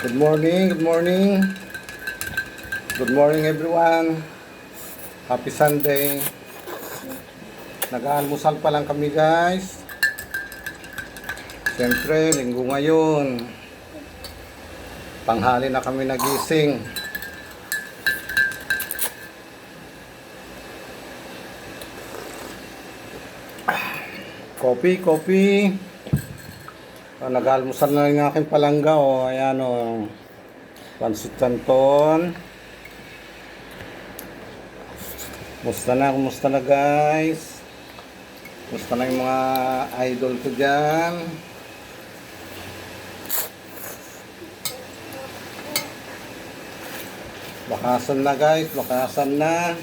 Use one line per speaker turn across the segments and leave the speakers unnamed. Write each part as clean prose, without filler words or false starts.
Good morning, good morning. Good morning everyone. Happy Sunday. Nag-aalmusal pa lang kami guys. Siyempre, linggo ngayon. Tanghali na kami nagising. Coffee. Nag-almusal na yung aking palangga. Ayan o. Pancit Canton. Kumusta na guys? Kumusta na yung mga idol ko dyan? Bakasan na guys, bakasan na.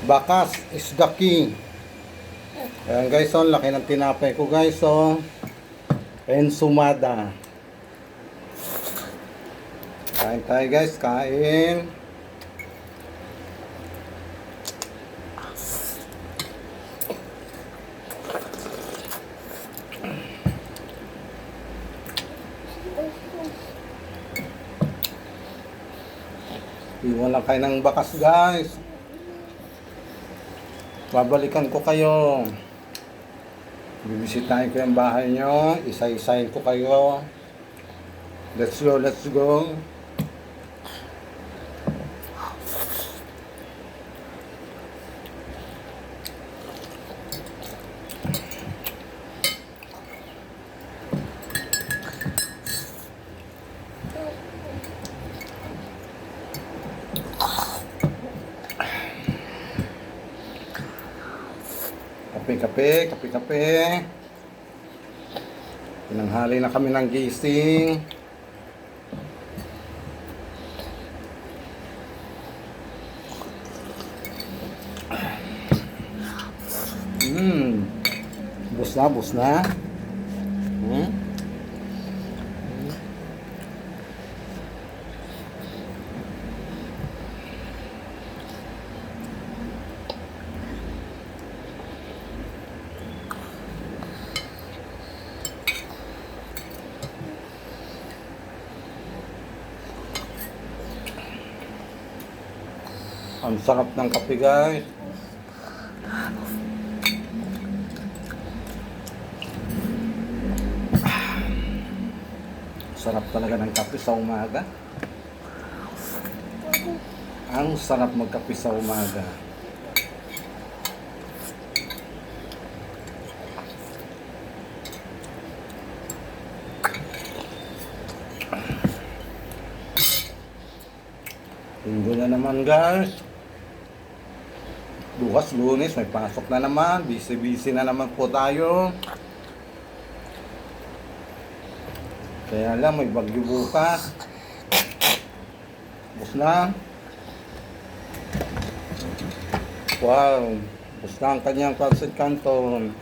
Bakas is the key. Ayan guys, laki ng tinapay ko guys, ensumada. Kain tayo guys, kain. Iwan lang kayo ng bakas guys. Babalikan ko kayo. Bibisitahin ko yung bahay nyo. Isa-isahin ko kayo. Let's go. Kape. Pinanghali na kami ng gising. Bus na. Ang sarap ng kape guys. Sarap talaga ng kape sa umaga. Ang sarap magkape sa umaga. Linggo na naman guys. Bukas Lunes, may pasok na naman. Busy na naman po tayo. Kaya lang, may bagyo bukas. Bus na. Wow. Bus na ang kanyang Pancit Canton.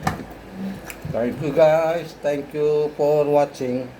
Thank you guys. Thank you for watching.